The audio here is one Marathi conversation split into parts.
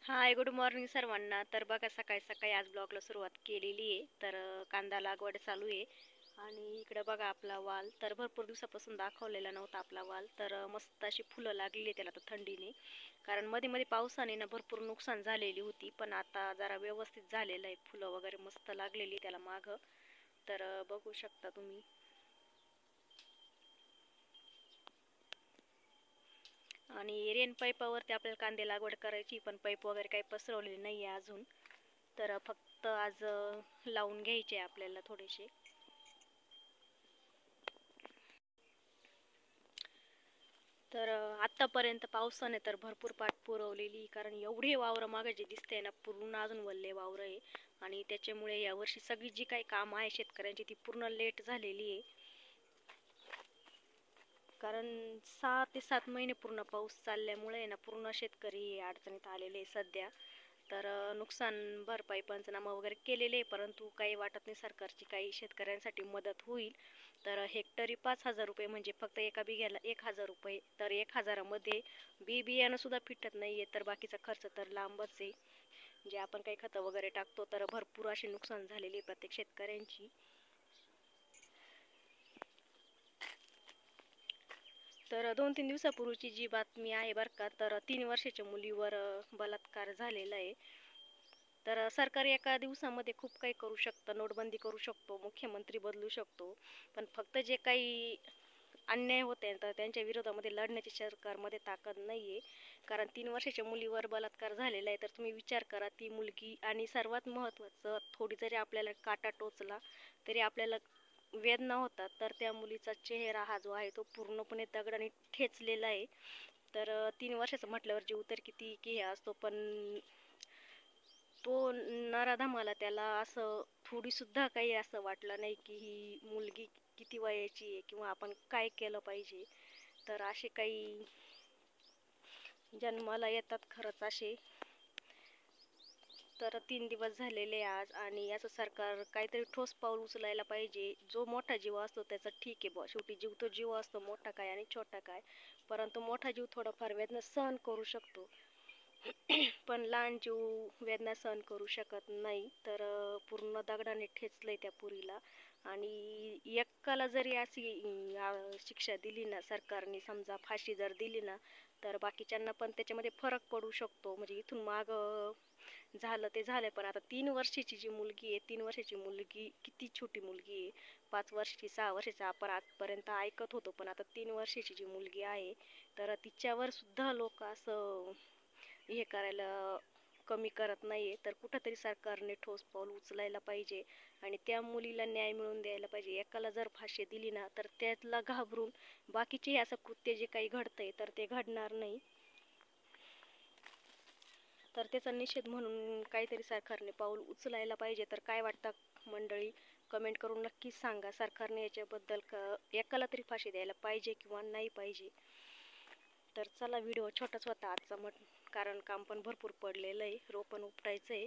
हाय, गुड मॉर्निंग सर्वांना. तर बघा, सकाळी सकाळी आज ब्लॉगला सुरुवात केलेली आहे. तर कांदा लागवड चालू आहे. आणि इकडं बघा आपला वाल. तर भरपूर दिवसापासून दाखवलेला नव्हता आपला वाल. तर मस्त अशी फुलं लागलेली आहे त्याला तर थंडीने. कारण मध्ये मध्ये पावसाने ना भरपूर नुकसान झालेली होती, पण आता जरा व्यवस्थित झालेलं आहे. फुलं वगैरे मस्त लागलेली त्याला मागं. तर बघू शकता तुम्ही. आणि रेन पाईपावरती आपल्याला कांदे लागवड करायची, पण पाईप वगैरे काही पसरवलेली नाही आहे अजून. तर फक्त आज लावून घ्यायचे आपल्याला थोडेसे. तर आत्तापर्यंत पावसाने तर भरपूर पाठ पुरवलेली, कारण एवढे वावरं मागे जे दिसते ना पूर्ण अजून वल्ले वावरं आहे. आणि त्याच्यामुळे यावर्षी सगळी जी काही कामं आहे शेतकऱ्यांची ती पूर्ण लेट झालेली आहे. कारण 6 ते 7 महिने पूर्ण पाऊस चालल्यामुळे ना पूर्ण शेतकरी अडचणीत आलेले सध्या. तर नुकसान भरपाई पंचनामा वगैरे केलेले आहे, परंतु काही वाटत नाही सरकारची काही शेतकऱ्यांसाठी मदत होईल. तर हेक्टरी 5,000 रुपये, म्हणजे फक्त एका बिघ्याला 1,000 रुपये. तर 1,000मध्ये बियाणं सुद्धा फिटत नाहीये, तर बाकीचा खर्च तर लांबच आहे. जे आपण काही खतं वगैरे टाकतो, तर भरपूर असे नुकसान झालेली प्रत्येक शेतकऱ्यांची. तर 2-3 दिवसापूर्वीची जी बातमी आहे बरं का, तर 3 वर्षाच्या मुलीवर बलात्कार झालेला आहे. तर सरकार एका दिवसामध्ये खूप काही करू शकतं. नोटबंदी करू शकतो, मुख्यमंत्री बदलू शकतो, पण फक्त जे काही अन्याय होते तर त्यांच्या विरोधामध्ये लढण्याची सरकारमध्ये ताकद नाही आहे. कारण 3 वर्षाच्या मुलीवर बलात्कार झालेला आहे, तर तुम्ही विचार करा ती मुलगी. आणि सर्वात महत्त्वाचं, थोडी जरी आपल्याला काटा टोचला तरी आपल्याला वेदना होतात. तर त्या मुलीचा चेहरा हा जो आहे तो पूर्णपणे दगडाने ठेचलेला आहे. तर 3 वर्षाचं म्हटल्यावर जीव तर किती की हे असतो, पण तो नराधमाला त्याला असं थोडीसुद्धा काही असं वाटलं नाही की ही मुलगी किती वयाची आहे किंवा आपण काय केलं पाहिजे. तर असे काही जन्माला येतात खरंच असे. तर 3 दिवस झालेले आज, आणि याचं सरकार काहीतरी ठोस पाऊल उचलायला पाहिजे. जो मोठा जीव असतो त्याचा ठीक आहे बुवा, शेवटी जीव तो जीव असतो, मोठा काय आणि छोटा काय. परंतु मोठा जीव थोडाफार वेदना सहन करू शकतो, पण लहान जीव वेदना सहन करू शकत नाही. तर पूर्ण दगडाने ठेचलंय त्या पोरीला. आणि एकाला जरी अशी शिक्षा दिली ना सरकारने, समजा फाशी जर दिली ना, तर बाकीच्यांना पण त्याच्यामध्ये फरक पडू शकतो. म्हणजे इथून माग झालं ते झालं, पण आता 3 वर्षाची जी मुलगी आहे, 3 वर्षाची मुलगी किती छोटी मुलगी आहे. 5 वर्षाची, 6 वर्षाची आपण आजपर्यंत ऐकत होतो, पण आता 3 वर्षाची जी मुलगी आहे, तर तिच्यावर सुद्धा लोक असं हे करायला कमी करत नाहीये. तर कुठंतरी सरकारने ठोस पाऊल उचलायला पाहिजे आणि त्या मुलीला न्याय मिळवून द्यायला पाहिजे. एकाला जर फाशी दिली ना, तर त्याला घाबरून बाकीचे असं कृत्य जे काही घडतंय तर ते घडणार नाही. तर त्याचा निषेध म्हणून काहीतरी सरकारने पाऊल उचलायला पाहिजे. तर काय वाटतं मंडळी, कमेंट करून नक्कीच सांगा. सरकारने याच्याबद्दल एकाला तरी फाशी द्यायला पाहिजे किंवा नाही पाहिजे. तर चला, व्हिडिओ छोटाच होता आजचा, कारण काम पण भरपूर पडलेलं आहे, रोपण उपटायचं आहे.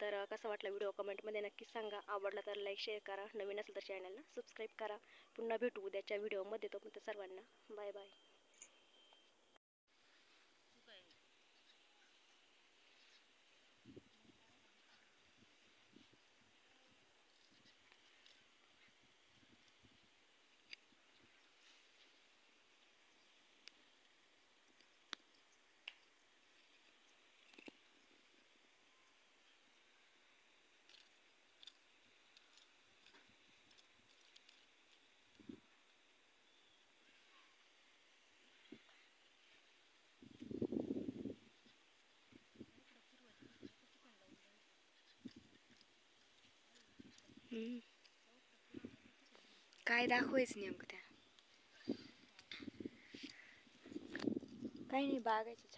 तर कसा वाटला व्हिडिओ कमेंटमध्ये नक्की सांगा. आवडला तर लाईक शेअर करा, नवीन असेल तर चॅनलला सबस्क्राईब करा. पुन्हा भेटू उद्याच्या व्हिडिओमध्ये. तोपर्यंत सर्वांना बाय बाय. काय दाखवायचं नेमकं त्या? काही नाही, बागायचं.